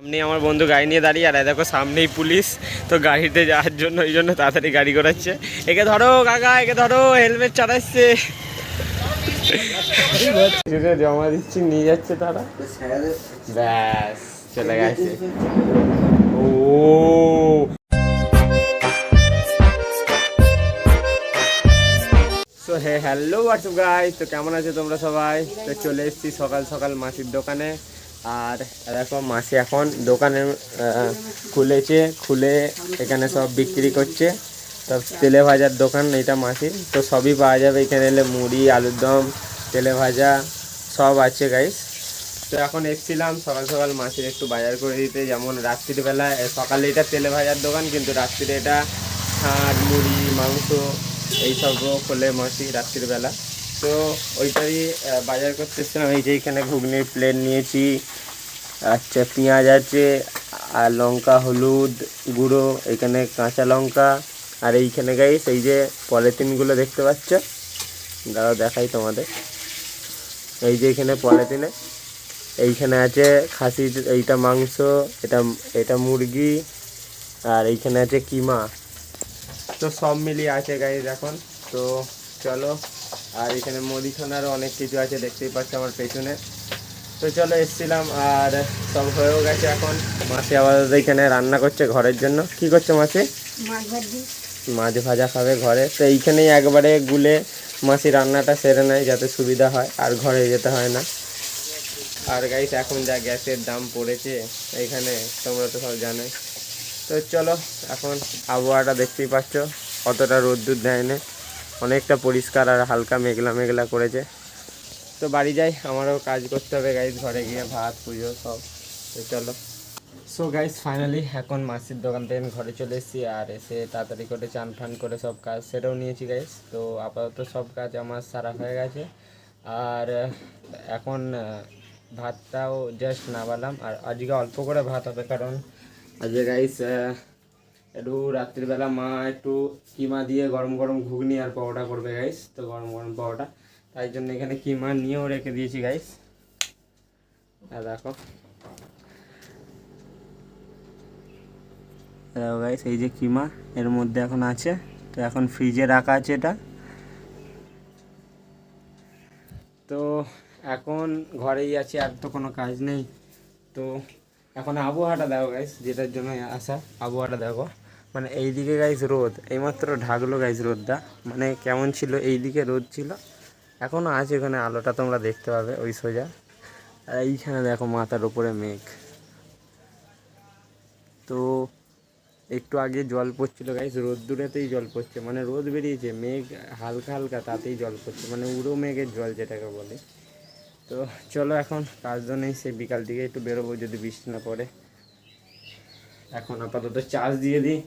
সামনে আমার বন্ধু গাড়ি নিয়ে দাঁড়িয়ে, আর দেখো সামনেই পুলিশ। তো গাড়িতে যাওয়ার জন্য ওই জন্য তাড়াতাড়ি গাড়ি করাচ্ছে। একে ধরো কাকা, একে ধরো, হেলমেট চালাচ্ছে। জমা দিচ্ছি, নিয়ে যাচ্ছে তারা, ব্যাস চলে গেছে। ও সো হ্যালো হোয়াটসঅ্যাপ গাইস, তো কেমন আছো তোমরা সবাই? তো চলে এসেছি সকাল সকাল মাসির দোকানে। আর দেখো মাসি এখন দোকানে খুলেছে, খুলে এখানে সব বিক্রি করছে। সব তেলে ভাজার দোকান এটা মাসির, তো সবই পাওয়া যাবে এখানে এলে। মুড়ি, আলুর দম, তেলে ভাজা সব আছে গাইস। তো এখন এসেছিলাম সকাল সকাল মাসির একটু বাজার করে দিতে। যেমন রাত্রিবেলা, সকালে এটা তেলে ভাজার দোকান, কিন্তু রাত্রিরে এটা ছাড়, মুড়ি, মাংস এইসবও খোলে মাসি রাত্রিবেলা। তো ওইটারই বাজার করতে এসেছিলাম। এই যে এখানে ঘুগনির প্লেট নিয়েছি, আচ্ছা পেঁয়াজ আছে, আর লঙ্কা, হলুদ গুঁড়ো, এখানে কাঁচা লঙ্কা। আর এইখানে গাইস এই যে পলিথিনগুলো দেখতে পাচ্ছ, দাঁড়াও দেখাই তোমাদের। এই যে এখানে পলিথিনে এইখানে আছে খাসির এইটা মাংস, এটা মুরগি, আর এইখানে আছে কিমা। তো সব মিলিয়ে আছে গাইস এখন। তো চলো, আর এখানে মুদিখানারও অনেক কিছু আছে, দেখতেই পাচ্ছ আমার পেছনে। তো চলো এসেছিলাম, আর সব হয়েও গেছে এখন। মাসি আবার এখানে রান্না করছে ঘরের জন্য। কি করছে মাসি? মাছ ভাজা খাবে ঘরে। তো এইখানেই একবারে গুলে মাসি রান্নাটা সেরে নেয়, যাতে সুবিধা হয় আর ঘরে যেতে হয় না। আর গাইস এখন যা গ্যাসের দাম পড়েছে এইখানে, তোমরা তো সব জানোই। তো চলো, এখন আবহাওয়াটা দেখতেই পাচ্ছ, অতটা রোদ্দুর দেয় না, অনেকটা পরিষ্কার আর হালকা মেঘলা মেঘলা করেছে। তো বাড়ি যাই, আমারও কাজ করতে হবে গাইস, ঘরে গিয়ে ভাত পুজো সব। তো চলো। সো গাইস ফাইনালি এখন মাসির দোকান থেকে আমি ঘরে চলে এসেছি, আর এসে তাড়াতাড়ি করে চান ফান করে সব কাজ সেরেও নিয়েছি গাইস। তো আপাতত সব কাজ আমার সারা হয়ে গেছে। আর এখন ভাতটাও জাস্ট নামালাম। আর আজকে অল্প করে ভাত হবে, কারণ আজকে গাইস একটু রাত্রিবেলা মা একটু কিমা দিয়ে গরম গরম ঘুগনি আর পরোটা করবে গাইস। তো গরম গরম পরোটা, তাই জন্য এখানে কিমা নিয়েও রেখে দিয়েছি গাইস। আর দেখো গাইস, এই যে কিমা এর মধ্যে এখন আছে। তো এখন ফ্রিজে রাখা আছে এটা। তো এখন ঘরেই আছি, আর তো কোনো কাজ নেই। তো এখন আবহাওয়াটা দেখো গাইস, যেটার জন্য আসা, আবহাওয়াটা দেখো। মানে এইদিকে গাইস রোদ, এইমাত্র ঢাকলো গাইস রোদটা। মানে কেমন ছিল, এইদিকে রোদ ছিল, এখনও আছে, ওখানে আলোটা তোমরা দেখতে পাবে ওই সোজা। আর এইখানে দেখো মাথার উপরে মেঘ। তো একটু আগে জল পড়ছিল গাইস, রোদ্দুরেতেই জল পড়ছে, মানে রোদ বেরিয়েছে, মেঘ হালকা হালকা তাতেই জল পড়ছে, মানে উড়ো মেঘের জল যেটাকে বলে। তো চলো, এখন কাজ তো নেই, সে বিকাল দিকে একটু বেরোবো যদি বৃষ্টি না পড়ে। এখন আপাতত চার্জ দিয়ে দিই,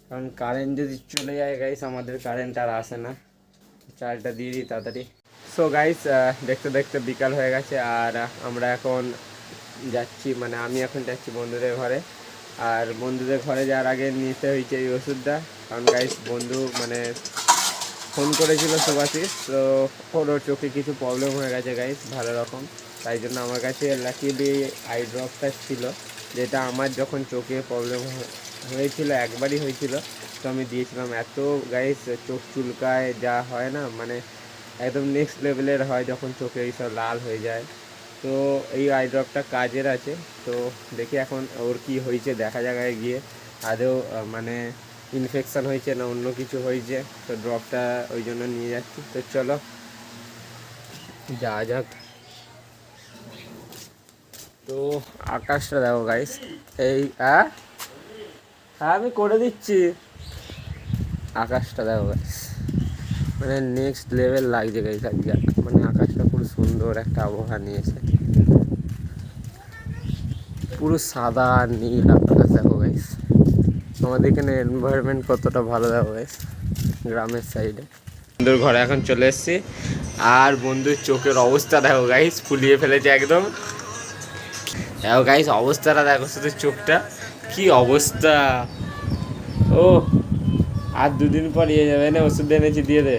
কারণ কারেন্ট যদি চলে যায় গাইস, আমাদের কারেন্ট আর আসে না। চার্জটা দিয়ে দিই তাড়াতাড়ি। সো গাইস দেখতে দেখতে বিকাল হয়ে গেছে, আর আমরা এখন যাচ্ছি, মানে আমি এখন যাচ্ছি বন্ধুদের ঘরে। আর বন্ধুদের ঘরে যাওয়ার আগে নিতে হয়েছে এই ওষুধটা, কারণ গাইস বন্ধু মানে ফোন করেছিল সুভাষিস। তো ওর চোখে কিছু প্রবলেম হয়ে গেছে গাইস ভালো রকম, তাই জন্য আমার কাছে লাকিলি আই ড্রপটা ছিল, যেটা আমার যখন চোখে প্রবলেম হয়েছিল, একবারই হয়েছিল, তো আমি দিয়েছিলাম। এত গাইস চোখ চুলকায়, যা হয় না, মানে একদম নেক্সট লেভেলের হয় যখন চোখে এইসব লাল হয়ে যায়। তো এই আই ড্রপটা কাজের আছে। তো দেখি এখন ওর কি হয়েছে, দেখা জায়গায় গিয়ে আদৌ মানে ইনফেকশান হয়েছে না অন্য কিছু হয়েছে। তো ড্রপটা ওই জন্য নিয়ে যাচ্ছি। তো চলো যাওয়া যাক। তো আকাশটা দেখো গাইস, এই হ্যাঁ আমি করে দিচ্ছি। আকাশটা দেখো গাইস, মানে নেক্সট লেভেল লাগছে গাইস আজকে, মানে আকাশটা পুরো সুন্দর একটা আবহাওয়া নিয়েছে, পুরো সাদা নীল আকাশ দেখো গাইস। আমাদের এখানে এনভায়রনমেন্ট কতটা ভালো দেখো গাইস, গ্রামের সাইডে। বন্ধুর ঘরে এখন চলে এসেছি, আর বন্ধুর চোখের অবস্থা দেখো গাইস, ফুলিয়ে ফেলেছে একদম। দেখো গাইস অবস্থাটা দেখো, শুধু চোখটা কি অবস্থা। ও আর দুদিন পর ইয়ে যাবে না, ওষুধ এনেছি দিয়ে দে।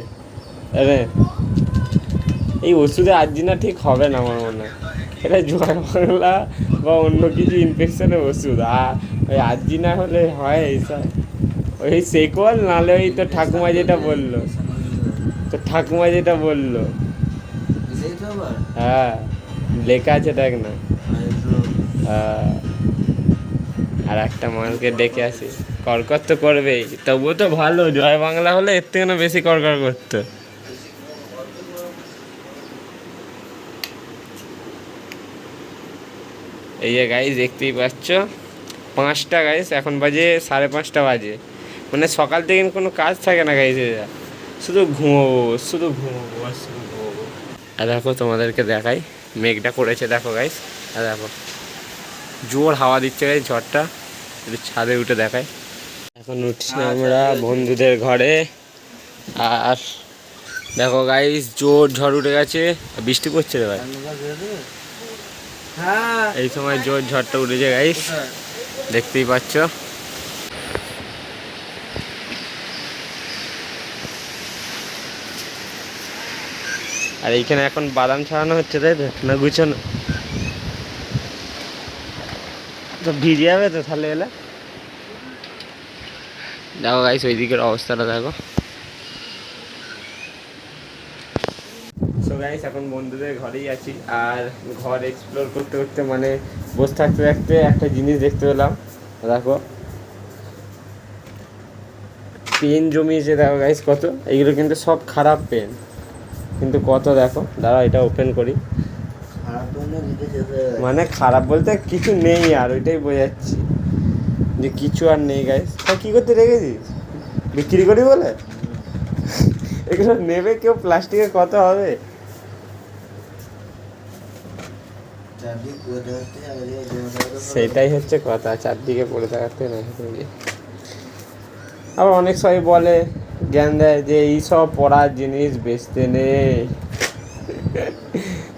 এই ওষুধে আজ না ঠিক হবে না আমার মনে হয়। এটা জয় বাংলা বা অন্য কিছু ইনফেকশনের ওষুধ। আর ওই আর্জি না হলে হয় এইসব, ওই সেকল নাহলে ওই তো ঠাকুমা যেটা বললো, তো ঠাকুমা যেটা বললো, হ্যাঁ লেখা আছে দেখ না। হ্যাঁ, আর একটা মালকে ডেকে আসি, করকর তো করবেই, তবুও তো ভালো, জয় বাংলা হলে এর থেকে না বেশি করকর করতো। এই যে গাইস দেখতেই পাচ্ছ 5টা গাইস, এখন বাজে 5:30 বাজে, মানে সকাল থেকে কোনো কাজ থাকে না গাইস, শুধু ঘুমোবো, শুধু ঘুমোবো আর শুধু ঘুমোবো। আর দেখো তোমাদেরকে দেখাই, মেঘটা করেছে দেখো গাইস, আর দেখো জোর হাওয়া দিচ্ছে গাইস, ঝড়টা একটু ছাদে উঠে দেখাই। এখন উঠছি আমরা বন্ধুদের ঘরে, আর দেখো গাইস জোর ঝড় উঠে গেছে, বৃষ্টি পড়ছে রে ভাই, এই সময় জোর ঝড়টা উঠেছে গাইস, দেখতেই পাচ্ছ। আর এইখানে এখন বাদাম ছাড়ানো হচ্ছে, তাই তো না গুছানো, তো ভিজে যাবে তো তাহলে এলে। দেখো গাইস ওই দিকের অবস্থাটা দেখো। সো গাইস এখন বন্ধুদের ঘরেই আছি, আর ঘর এক্সপ্লোর করতে করতে মানে বসে থাকতে থাকতে একটা জিনিস দেখতে পেলাম, দেখো পেন জমিয়েছে দেখো গাইস কত, এইগুলো কিন্তু সব খারাপ পেন, কিন্তু কত দেখো, দাঁড়া এটা ওপেন করি, মানে খারাপ বলতে কিছু নেই আর, ওইটাই বোঝাচ্ছি যে কিছু আর নেই গাইস। তা কী করতে রেখেছিস, বিক্রি করি বলে? এগুলো নেবে কেউ, প্লাস্টিকের কত হবে, সেটাই হচ্ছে কথা, চারদিকে পড়ে থাকতে না। আবার অনেক সবাই বলে, জ্ঞান দেয় যে এইসব পড়ার জিনিস বেচতে নেই,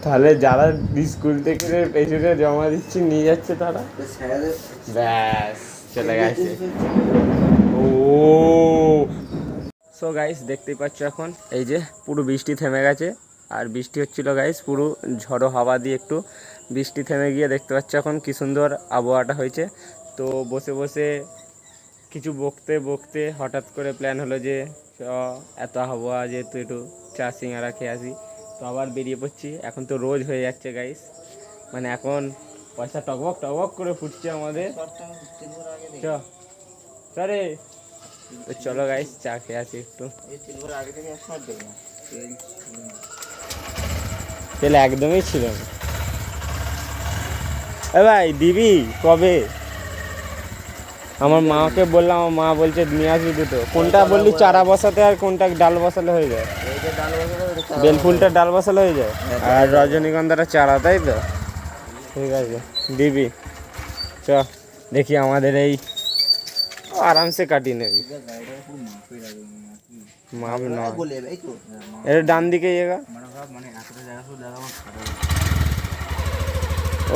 তাহলে যারা স্কুল থেকে পেছনে জমা দিচ্ছি নিয়ে যাচ্ছে তারা, ব্যাস চলে গেছে। ও সো গাইস দেখতেই পাচ্ছ এখন এই যে পুরো বৃষ্টি থেমে গেছে, আর বৃষ্টি হচ্ছিল গাইস, পুরো ঝড়ো হাওয়া দিয়ে একটু বৃষ্টি থেমে গিয়ে দেখতে পাচ্ছ এখন কি সুন্দর আবহাওয়াটা হয়েছে। তো বসে বসে কিছু বকতে বকতে হঠাৎ করে প্ল্যান হলো যে এত হাওয়া যেহেতু একটু চা সিঙ্গারা খেয়ে আসি, তো আবার বেরিয়ে পড়ছি। এখন তো রোজ হয়ে যাচ্ছে গাইস, মানে এখন পয়সা টকবক টকবক করে ফুটছে আমাদের। চলে চলো গাইস চা খেয়ে আসি একটু। তেল একদমই ছিল না। এ ভাই দিবি কবে? আমার মাকে বললাম, আমার মা বলছে নিয়ে আসবি দুটো। কোনটা বললি চারা বসাতে, আর কোনটা ডাল বসালে হয়ে যায়? বেলফুলটা ডাল বসালে হয়ে যায়, আর রজনীগন্ধাটা চারা, তাই তো? ঠিক আছে দিবি, চ দেখি আমাদের এই আরামসে কাটিয়ে নেবি। মাপ নয়, এটা ডান দিকে জায়গা।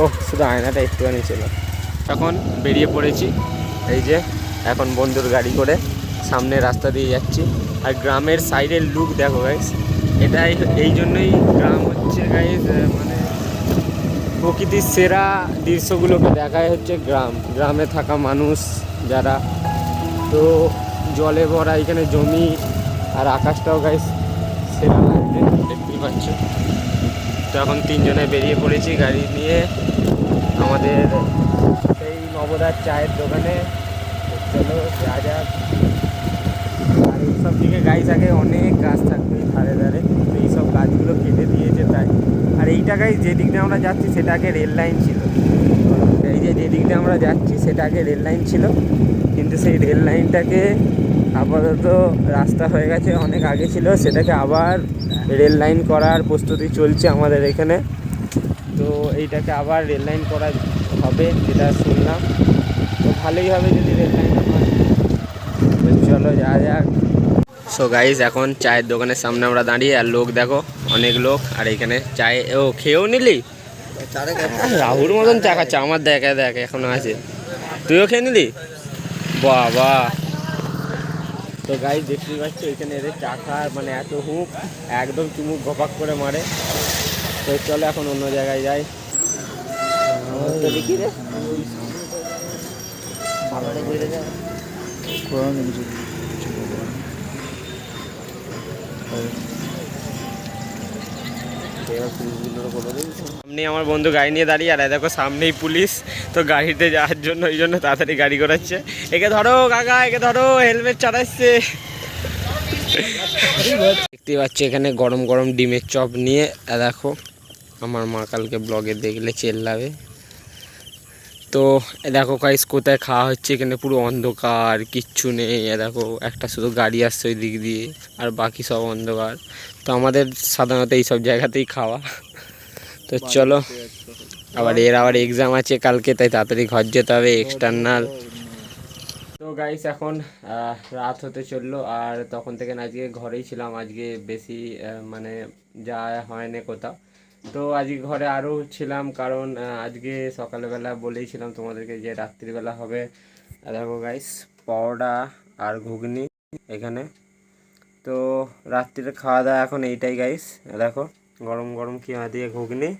ও শুধু আয়নাটা একটুখানি ছিল। এখন বেরিয়ে পড়েছি, এই যে এখন বন্ধুর গাড়ি করে সামনে রাস্তা দিয়ে যাচ্ছি। আর গ্রামের সাইডের লুক দেখো গাইস, এটাই এই জন্যই গ্রাম হচ্ছে গাইস, মানে প্রকৃতির সেরা দৃশ্যগুলোকে দেখায় হচ্ছে গ্রাম, গ্রামে থাকা মানুষ যারা। তো জলে ভরা এখানে জমি, আর আকাশটাও গাইস সেরা লাগছে, দেখতেই পাচ্ছ। তো এখন তিনজনে বেরিয়ে পড়েছি গাড়ি নিয়ে আমাদের সেই নবদার চায়ের দোকানে। চলো যা যাক। আর এইসব দিকে গাছ আগে অনেক গাছ থাকতো এই ধারে ধারে, তো এইসব গাছগুলো কেটে দিয়েছে তাই। আর এইটা গাছ যে দিক দিয়ে আমরা যাচ্ছি সেটা আগে রেল লাইন ছিল, এই যে দিক দিয়ে আমরা যাচ্ছি সেটা আগে রেল লাইন ছিল, কিন্তু সেই রেল লাইনটাকে আপাতত রাস্তা হয়ে গেছে, অনেক আগে ছিল, সেটাকে আবার রেল লাইন করার প্রস্তুতি চলছে আমাদের এখানে। তো এইটাকে আবার রেল লাইন করা হবে যেটা শুনলাম, তো ভালোই হবে যদি রেল লাইনটা হয়। তো চলো যা যাক। সো গাইস এখন চায়ের দোকানের সামনে আমরা দাঁড়িয়ে, আর লোক দেখো অনেক লোক, আর এখানে চায়ে ও খেয়েও নিলি? রাহুর মতন চা খাচ্ছে, আমার দেখে দেখ এখনো আছে, তুইও খেয়ে নিলি? বাবা। তো গাইস দেখতেই পাচ্ছ এখানে এদের চা খাওয়ার মানে এত হুঁক, একদম চুমুক ঘপাক করে মারে। তো চলো এখন অন্য জায়গায় যাই। দেখি রে সামনে ঘুরে যা সামনে আমার বন্ধু গাড়ি নিয়ে দাঁড়িয়ে, আর দেখো সামনেই পুলিশ। তো গাড়িতে যাওয়ার জন্য ওই জন্য তাড়াতাড়ি গাড়ি করাচ্ছে। একে ধরো কাকা, একে ধরো, হেলমেট চালাচ্ছে। দেখতে পাচ্ছি এখানে গরম গরম ডিমের চপ নিয়ে। দেখো আমার মা কালকে ব্লগে দেখলে চেল্লাবে। তো দেখো গাইস কোথায় খাওয়া হচ্ছে, এখানে পুরো অন্ধকার, কিচ্ছু নেই। দেখো একটা শুধু গাড়ি আসছে ওই দিক দিয়ে, আর বাকি সব অন্ধকার। তো আমাদের সাধারণত এইসব জায়গাতেই খাওয়া। তো চলো, এর আবার এক্সাম আছে কালকে, তাই তাড়াতাড়ি ঘর যেতে হবে, এক্সটার্নাল। তো গাইস এখন রাত হতে চললো, আর তখন থেকে না আজকে ঘরেই ছিলাম। আজকে বেশি মানে যাওয়া হয়নি কোথাও। তো আজকে ঘরে আরও ছিলাম, কারণ আজকে সকালবেলা বলেইছিলাম তোমাদেরকে যে রাত্রিবেলা হবে। দেখো গাইস পরোটা আর ঘুগনি এখানে। তো রাত্রিরে খাওয়া দাওয়া এখন এইটাই গাইস। দেখো গরম গরম কিমা দিয়ে ঘুগনি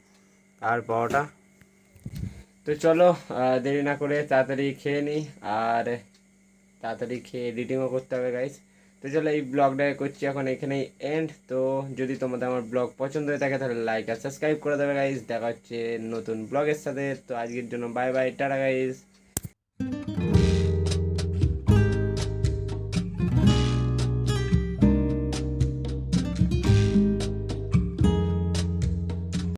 আর পরোটা। তো চলো দেরি না করে তাড়াতাড়ি খেয়ে নিই, আর তাড়াতাড়ি খেয়ে এডিটিংও করতে হবে গাইস। তো চলো এই ব্লগটা করছি এখন এখানেই এন্ড। তো যদি তোমাদের আমার ব্লগ পছন্দ হয়ে থাকে তাহলে লাইক আর সাবস্ক্রাইব করে দেবে গাইস। দেখা হচ্ছে নতুন ব্লগের সাথে। তো আজকের জন্য বাই বাই, টাটা গাইস।